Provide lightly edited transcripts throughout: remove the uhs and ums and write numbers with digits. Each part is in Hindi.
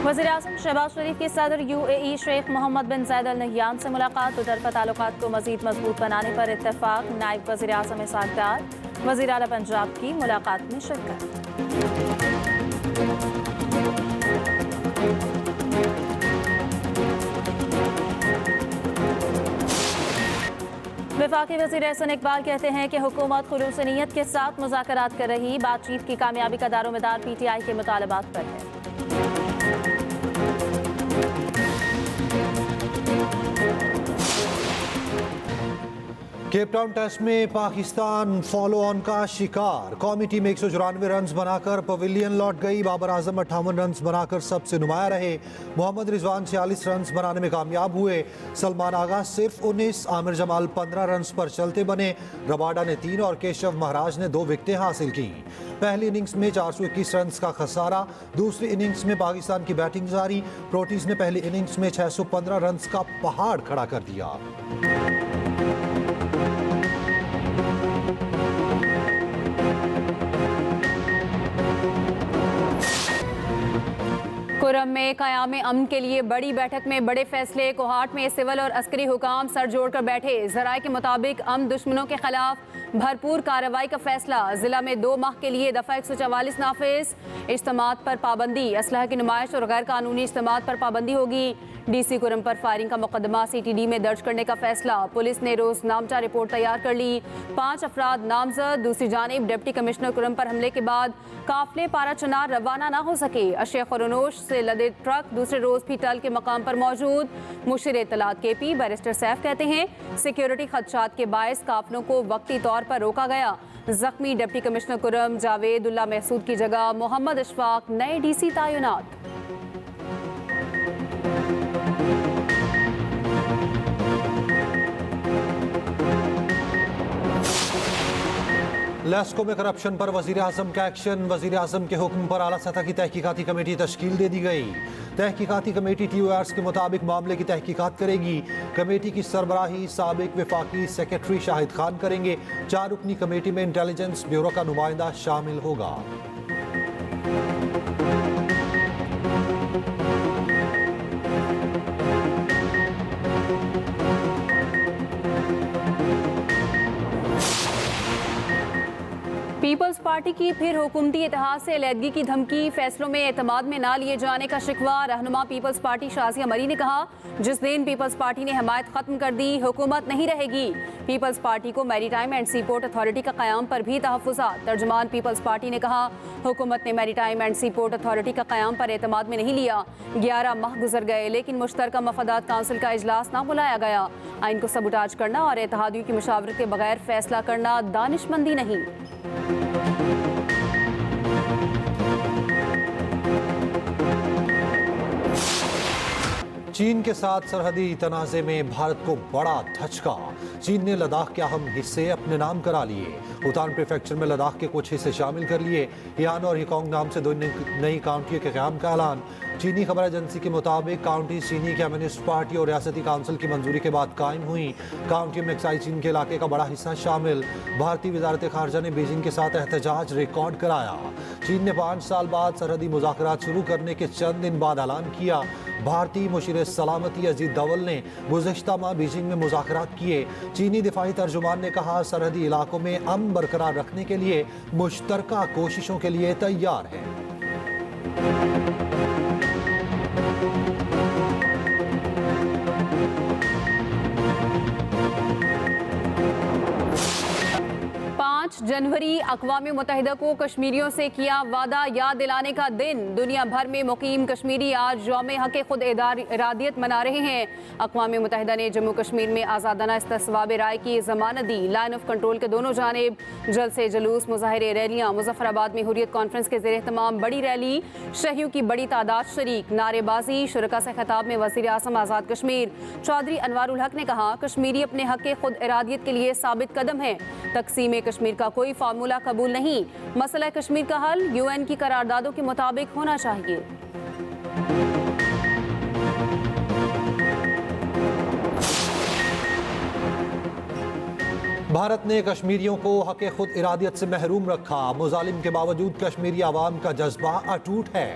वज़ीर-ए-आज़म शहबाज शरीफ की सदर UAE शेख मोहम्मद बिन ज़ायद अल नह्यान से मुलाकात। दुतरफ़ा ताल्लुकात को मज़ीद मजबूत बनाने पर इत्तेफाक। नायब वज़ीर-ए-आज़म इसहाक़ डार वज़ीर आला पंजाब की मुलाकात में शिरकत। वफाकी वज़ीर एहसन इकबाल कहते हैं कि हुकूमत खुलूस नीयत के साथ मुज़ाकरात कर रही। बातचीत की कामयाबी का दारोमदार PTI के मुतालबात पर है। केप टाउन टेस्ट में पाकिस्तान फॉलो ऑन का शिकार। कौमी टीम 194 रन बनाकर पवेलियन लौट गई। बाबर आजम 58 रन बनाकर सबसे नुमाया रहे। मोहम्मद रिजवान 46 रन बनाने में कामयाब हुए। सलमान आगा सिर्फ 19, आमिर जमाल 15 रन पर चलते बने। रबाडा ने 3 और केशव महाराज ने 2 विकेटें हासिल की। पहली इनिंग्स में 421 रन का खसारा। दूसरी इनिंग्स में पाकिस्तान की बैटिंग जारी। प्रोटीज ने पहली इनिंग्स में 615 रन का पहाड़ खड़ा कर दिया। कुरम में क़याम अमन के लिए बड़ी बैठक में बड़े फैसले। कोहाट में सिविल और अस्करी हुकाम सर जोड़कर बैठे। ज़राए के मुताबिक अमन दुश्मनों के खिलाफ भरपूर कार्रवाई का फैसला। जिला में 2 माह के लिए दफ़ा 144 नाफिज। इज्तिमात पर पाबंदी, असलहा की नुमाइश और गैर कानूनी इज्तिमात पर पाबंदी होगी। DC कुरम पर फायरिंग का मुकदमा CTD में दर्ज करने का फैसला। पुलिस ने रोज नामचा रिपोर्ट तैयार कर ली। 5 अफराद नामजद। दूसरी जानिब डिप्टी कमिश्नर कुरम पर हमले के बाद काफिले पारा चनार रवाना ना हो सके। अशे खुरनोश से लदे ट्रक दूसरे रोज भी टल के मकाम पर मौजूद। मुशीर इत्तलात KP बैरिस्टर सैफ कहते हैं सिक्योरिटी खदशात के बायस काफिलों को वक्ती तौर पर रोका गया। जख्मी डिप्टी कमिश्नर कुरम जावेदुल्ला महसूद की जगह मोहम्मद अशफाक नए DC तैनात। लेस्को में करप्शन पर वज़ीर-ए-आज़म का एक्शन। वज़ीर-ए-आज़म के हुक्म पर आला सतह की तहकीकाती कमेटी तश्कील दे दी गई। तहकीकाती कमेटी TORs के मुताबिक मामले की तहकीकात करेगी। कमेटी की सरबराही साबिक वफाकी सेक्रेटरी शाहिद खान करेंगे। 4 रुकनी कमेटी में इंटेलिजेंस ब्यूरो का नुमाइंदा शामिल होगा। पीपल्स पार्टी की फिर हुकूमती इत्तेहाद से अलहदगी की धमकी। फैसलों में एतमाद में ना लिए जाने का शिकवा। रहनुमा पीपल्स पार्टी शाजिया मरी ने कहा जिस दिन पीपल्स पार्टी ने हमायत खत्म कर दी हुकूमत नहीं रहेगी। पीपल्स पार्टी को मैरीटाइम एंड सीपोर्ट अथॉरिटी का क़याम पर भी तहफ़्फ़ुज़ात। तर्जुमान पीपल्स पार्टी ने कहा हुकूमत ने मैरीटाइम एंड सीपोर्ट अथॉरिटी का क़याम पर एतमाद में नहीं लिया। 11 माह गुजर गए लेकिन मुश्तरका मफादात काउंसिल का इजलास ना बुलाया गया। आइन को सबूटाज करना और इत्तेहादियों की मुशावरत के बगैर फैसला करना दानिशमंदी नहीं। चीन के साथ सरहदी तनाज़े में भारत को बड़ा धचका। चीन ने लद्दाख के अहम हिस्से अपने नाम करा लिए। उतान प्रीफेक्चर में लद्दाख के कुछ हिस्से शामिल कर लिए। यान और हिकोंग नाम से 2 नई काउंटियों के क़याम का ऐलान। चीनी खबर एजेंसी के मुताबिक काउंटी चीनी कम्युनिस्ट पार्टी और रियासती काउंसिल की मंजूरी के बाद कायम हुई। काउंटी में एक्साई चीन के इलाके का बड़ा हिस्सा शामिल। भारतीय वजारत खारजा ने बीजिंग के साथ एहतजाज रिकॉर्ड कराया। चीन ने 5 साल बाद सरहदी मुज़ाकरात शुरू करने के चंद दिन बाद ऐलान किया। भारतीय मुशीर सलामती अजीत दवल ने गुज़िश्ता माह बीजिंग में मुज़ाकरात किए। चीनी दिफाई तर्जुमान ने कहा सरहदी इलाकों में अमन बरकरार रखने के लिए मुश्तरका कोशिशों के लिए तैयार है। जनवरी अक़वाम मुत्तहिदा को कश्मीरियों से किया वादा याद दिलाने का दिन। दुनिया भर में मुकीम कश्मीरी आज यौम हक़ खुद इरादियत मना रहे हैं। अक़वाम मुत्तहिदा ने जम्मू कश्मीर में आज़ादाना इस्तिसवाब राय की ज़मानत दी। लाइन ऑफ कंट्रोल के दोनों जानिब जलसे जुलूस मुज़ाहरे रैलियाँ। मुज़फ़्फ़राबाद में हुर्रियत कॉन्फ्रेंस के ज़ेर एहतमाम बड़ी रैली। शहियों की बड़ी तादाद शरीक। नारेबाजी। शुरका से खिताब में वज़ीर-ए-आज़म आज़ाद कश्मीर चौधरी अनवारुल हक ने कहा कश्मीरी अपने हक़ खुद इरादियत के लिए साबित कदम है। तक़सीम कश्मीर का कोई फार्मूला कबूल नहीं। मसला कश्मीर का हल UN की करारदादों के मुताबिक होना चाहिए। भारत ने कश्मीरियों को हक खुद इरादियत से महरूम रखा। मुजालिम के बावजूद कश्मीरी आवाम का जज्बा अटूट है।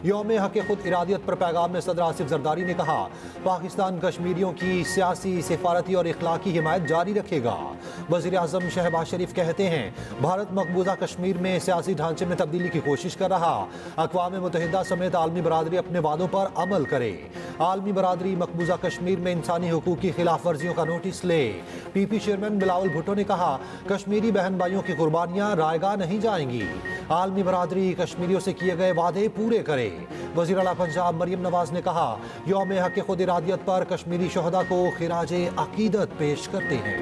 यौम हक खुद इरादियत पर पैगाम में सदर आसिफ जरदारी ने कहा, पाकिस्तान कश्मीरियों की सियासी, सिफारती और इखलाकी हिमायत जारी रखेगा। वज़ीर आज़म शहबाज शरीफ कहते हैं, भारत मकबूजा कश्मीर में सियासी ढांचे में तब्दीली की कोशिश कर रहा। अक़वाम मुत्तहिदा समेत आलमी बरादरी अपने वादों पर अमल करे। आलमी बरादरी मकबूजा कश्मीर में इंसानी हुकूक की खिलाफ वर्जियों का नोटिस ले। PP चेयरमैन बिलावल भुट्टो ने कहा, कश्मीरी बहन भाइयों की कुर्बानियां रायगा नहीं जाएंगी। आलमी बरादरी कश्मीरियों से किए गए वादे पूरे करे। वज़ीर आला पंजाब मरियम नवाज ने कहा, यौम हक खुद इरादियत पर कश्मीरी शोहदा को खिराजे अकीदत पेश करते हैं।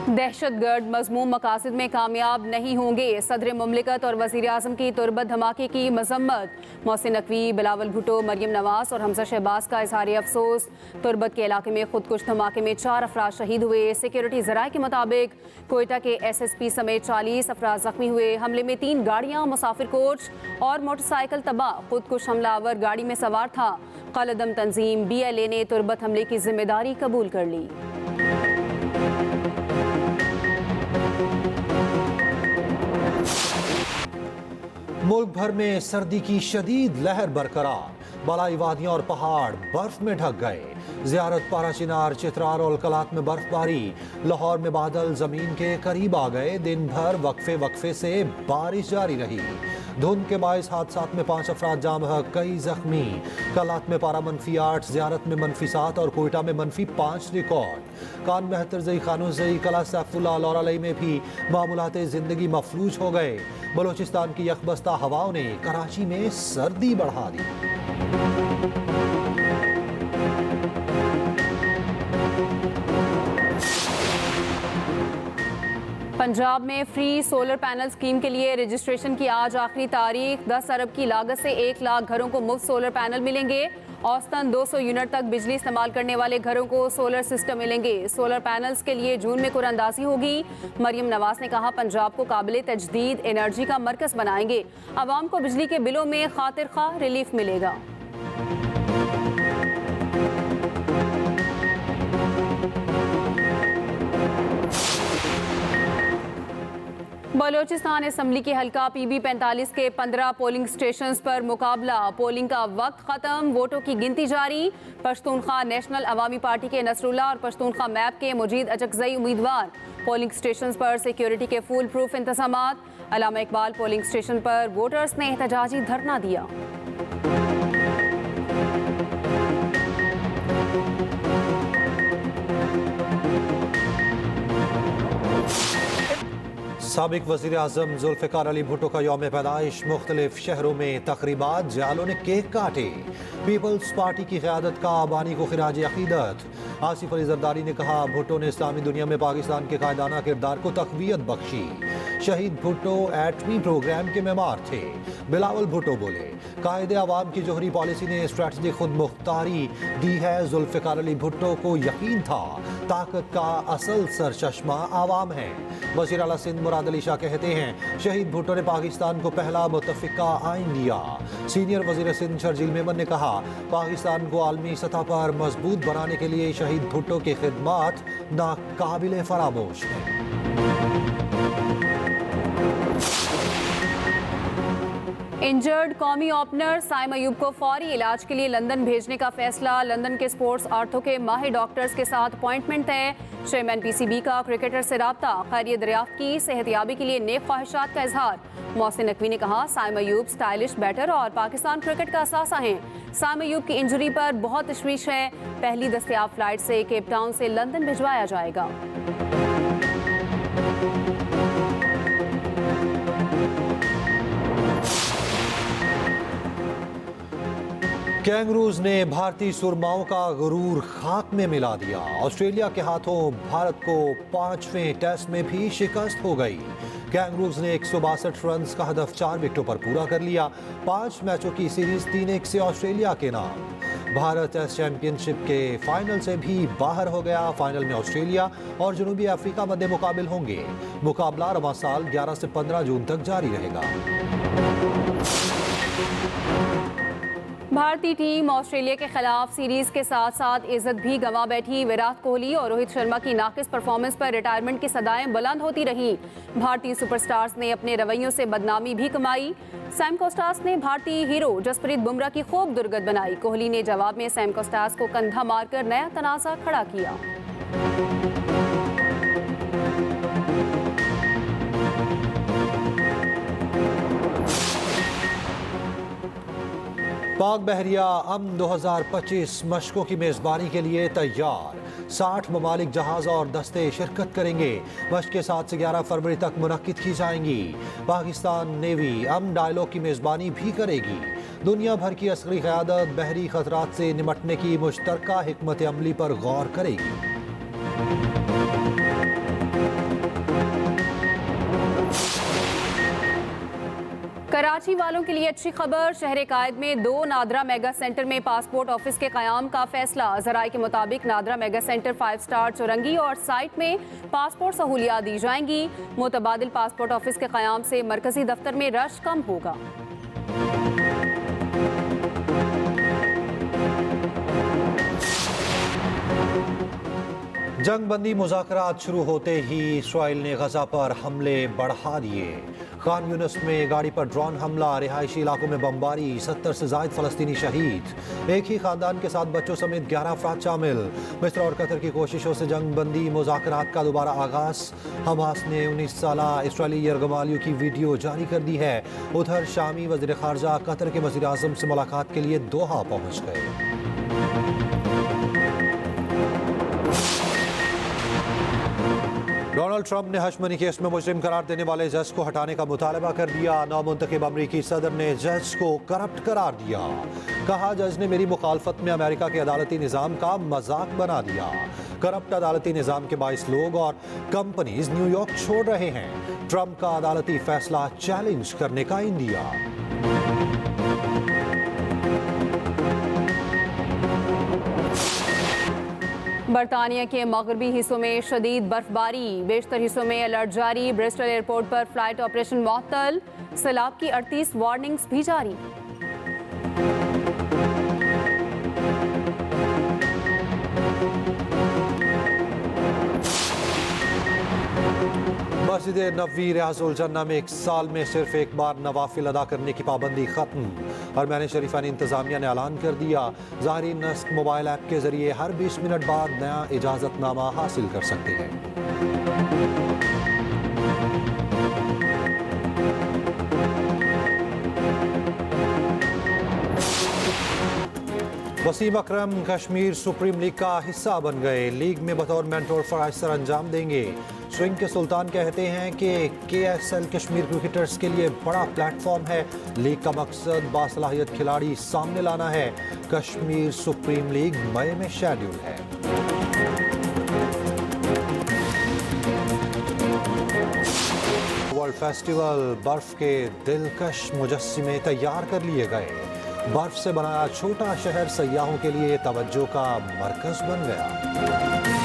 दहशतगर्द मज़मूम मकासद में कामयाब नहीं होंगे। सदर मुमलिकत और वज़ीर आज़म की तुरबत धमाके की मजम्मत। मोहसिन नकवी, बिलावल भुट्टो, मरियम नवाज और हमजा शहबाज का इज़हार अफसोस। तुरबत के इलाके में खुदकुश धमाके में 4 अफराद शहीद हुए। सिक्योरिटी ज़राए के मुताबिक कोयटा के SSP समेत 40 अफराद जख्मी हुए। हमले में 3 गाड़ियाँ, मुसाफिर कोच और मोटरसाइकिल तबाह। खुदकुश हमलावर गाड़ी में सवार था। कलदम तंजीम BLA ने तुरबत हमले की जिम्मेदारी कबूल कर ली। मुल्क भर में सर्दी की शदीद लहर बरकरार। बलाई वादियां और पहाड़ बर्फ में ढक गए। ज़ियारत, पारा चिनार, चित्रार और कलात में बर्फबारी। लाहौर में बादल जमीन के करीब आ गए। दिन भर वक्फे वक्फे से बारिश जारी रही। धुंध के बायस हादसात में 5 अफराद जाँ बहक, कई जख्मी। कलात में पारा -8, ज़ियारत में -7 और कोयटा में -5 रिकॉर्ड। कान मेहतर जई, खानोजई, कला सैफुल्ला, लौरालई में भी मामूलात ज़िंदगी मफलूज हो गए। बलोचिस्तान की यकबस्ता हवाओं ने कराची में सर्दी बढ़ा दी। पंजाब में फ्री सोलर पैनल स्कीम के लिए रजिस्ट्रेशन की आज आखिरी तारीख। 10 अरब की लागत से 1 लाख घरों को मुफ्त सोलर पैनल मिलेंगे। औसतन 200 यूनिट तक बिजली इस्तेमाल करने वाले घरों को सोलर सिस्टम मिलेंगे। सोलर पैनल्स के लिए जून में कुरानंदाजी होगी। मरियम नवाज ने कहा, पंजाब को काबिल तजदीद एनर्जी का मरकज बनाएंगे। आवाम को बिजली के बिलों में खातिर खा रिलीफ मिलेगा। बलोचिस्तान असम्बली के हल्का PB 45 के 15 पोलिंग स्टेशंस पर मुकाबला। पोलिंग का वक्त खत्म, वोटों की गिनती जारी। पश्तूनख्वा नेशनल अवामी पार्टी के नसरुल्लाह और पश्तूनख्वा मैप के मुजीद अचकजई उम्मीदवार। पोलिंग स्टेशंस पर सिक्योरिटी के फुल प्रूफ इंतजामात। अल्लामा इकबाल पोलिंग स्टेशन पर वोटर्स ने एहतजाजी धरना दिया। साबिक वज़ीर आज़म जुल्फ़िकार अली भुट्टो का यौम पैदाइश। मुख्तलिफ शहरों में तकरीबात, जयालों ने केक काटे। पीपल्स पार्टी की क़यादत का आबानी को खिराज अकीदत। आसिफ अली जरदारी ने कहा, भुट्टो ने इस्लामी दुनिया में पाकिस्तान के कायदाना किरदार को तक़वियत बख्शी। शहीद भुट्टो एटमी प्रोग्राम के मेमार थे। बिलावल भुट्टो बोले, कायदे आवाम की जोहरी पॉलिसी ने स्ट्रेटजी खुद मुख्तारी दी है। जुल्फ़िकार अली भुट्टो को यकीन था ताकत का असल सरचश्मा आवाम है। वज़ीर आला सिंध मुराद अली शाह कहते हैं, शहीद भुट्टो ने पाकिस्तान को पहला मुत्तफ़िका आइन दिया। सीनियर वज़ीर सिंध शर्जील मेमन ने कहा, पाकिस्तान को आलमी सतह पर मजबूत बनाने के लिए शहीद भुट्टो की खिदमात नाकाबिले फरामोश हैं। इंजर्ड कौमी ओपनर साइम अयूब को फौरी इलाज के लिए लंदन भेजने का फैसला। लंदन के स्पोर्ट्स आर्थो के माहिर डॉक्टर्स के साथ अपॉइंटमेंट तय। चेयरमैन PCB का क्रिकेटर से राब्ता। खैरियत दरियाफ्त की, सेहतियाबी के लिए नेक ख्वाहिशात का इजहार। मोहसिन नकवी ने कहा, साइम अयूब स्टाइलिश बैटर और पाकिस्तान क्रिकेट का असासा हैं। साइम अयूब की इंजरी पर बहुत तशवीश है। पहली दस्तयाब फ्लाइट से केप टाउन से लंदन भिजवाया जाएगा। कैंगरूज ने भारतीय सुरमाओं का गुरूर खाक में मिला दिया। ऑस्ट्रेलिया के हाथों भारत को 5वें टेस्ट में भी शिकस्त हो गई। कैंगरूज ने 162 रन का हदफ 4 विकेटों पर पूरा कर लिया। 5 मैचों की सीरीज 3-1 से ऑस्ट्रेलिया के नाम। भारत टेस्ट चैंपियनशिप के फाइनल से भी बाहर हो गया। फाइनल में ऑस्ट्रेलिया और जनूबी अफ्रीका मध्य मुकाबिल होंगे। मुकाबला रवां साल 11 से 15 जून तक जारी रहेगा। भारतीय टीम ऑस्ट्रेलिया के खिलाफ सीरीज के साथ साथ इज्जत भी गंवा बैठी। विराट कोहली और रोहित शर्मा की नाकिस परफॉर्मेंस पर रिटायरमेंट की सदाएं बुलंद होती रहीं। भारतीय सुपरस्टार्स ने अपने रवैयों से बदनामी भी कमाई। सैम कोस्टास ने भारतीय हीरो जसप्रीत बुमराह की खूब दुर्गत बनाई। कोहली ने जवाब में सैम कोस्टास को कंधा मारकर नया तनाज़ा खड़ा किया। पाक बहरिया अमन 2025 मशकों की मेजबानी के लिए तैयार। 60 ममालिक जहाज और दस्ते शिरकत करेंगे। मशकें 7 से 11 फरवरी तक मुनक्किद की जाएंगी। पाकिस्तान नेवी अमन डायलॉग की मेजबानी भी करेगी। दुनिया भर की अस्करी क़यादत बहरी खतरात से निमटने की मुश्तरका हिकमत अमली पर गौर करेगी। कराची वालों के लिए अच्छी खबर। शहर कायद में 2 नादरा मेगा सेंटर में पासपोर्ट ऑफिस के क़याम का फैसला। ज़राए के मुताबिक नादरा मेगा सेंटर 5 स्टार चौरंगी और साइट में पासपोर्ट सहूलियात दी जाएंगी। मुतबादिल पासपोर्ट ऑफिस के क़याम से मरकजी दफ्तर में रश कम होगा। जंगबंदी मुज़ाकरात शुरू होते ही इसराइल ने गजा पर हमले बढ़ा दिए। खान यूनिस में गाड़ी पर ड्रोन हमला, रिहायशी इलाकों में बमबारी, 70 से ज़ायद फ़लस्तीनी शहीद। एक ही ख़ानदान के साथ बच्चों समेत 11 अफराद शामिल। मिस्र और कतर की कोशिशों से जंगबंदी मुज़ाकरात का दोबारा आगाज़। हमास ने 19 साला इसराइली यरगमालियों की वीडियो जारी कर दी है। उधर शामी वज़ीर ख़ारजा कतर के वज़ीर आज़म से मुलाकात के लिए दोहा पहुँच गए। डोनाल्ड ट्रंप ने हशमनी केस में मुजरिम करार देने वाले जज को हटाने का मुतालबा कर दिया। नामुंतखब अमरीकी सदर ने जज को करप्ट करार दिया। कहा, जज ने मेरी मुखालफत में अमेरिका के अदालती निज़ाम का मजाक बना दिया। करप्ट अदालती निज़ाम के बाइस लोग और कंपनीज न्यूयॉर्क छोड़ रहे हैं। ट्रंप का अदालती फैसला चैलेंज करने का इंदिया। बरतानिया के मगरबी हिस्सों में शदीद बर्फबारी, बेशतर हिस्सों में अलर्ट जारी। ब्रिस्टल एयरपोर्ट पर फ्लाइट ऑपरेशन मुअत्तल, सैलाब की 38 वार्निंग्स भी जारी। मस्जिद नबवी रियाजुल जन्ना में एक साल में सिर्फ एक बार नवाफिल अदा करने की पाबंदी खत्म। हरमैन शरीफानी इंतजामिया ने ऐलान कर दिया, ज़ायरीन नस्क मोबाइल ऐप के जरिए हर 20 मिनट बाद नया इजाज़तनामा हासिल कर सकते हैं। वसीम अकरम कश्मीर सुप्रीम लीग का हिस्सा बन गए। लीग में बतौर मेंटोर फराइज सर अंजाम देंगे। स्विंग के सुल्तान कहते हैं कि KSL कश्मीर क्रिकेटर्स के लिए बड़ा प्लेटफॉर्म है। लीग का मकसद बासलाहियत खिलाड़ी सामने लाना है। कश्मीर सुप्रीम लीग मई में शेड्यूल है। वर्ल्ड फेस्टिवल, बर्फ के दिलकश मुजस्सिमे तैयार कर लिए गए। बर्फ से बनाया छोटा शहर सयाहों के लिए तवज्जो का मरकज बन गया।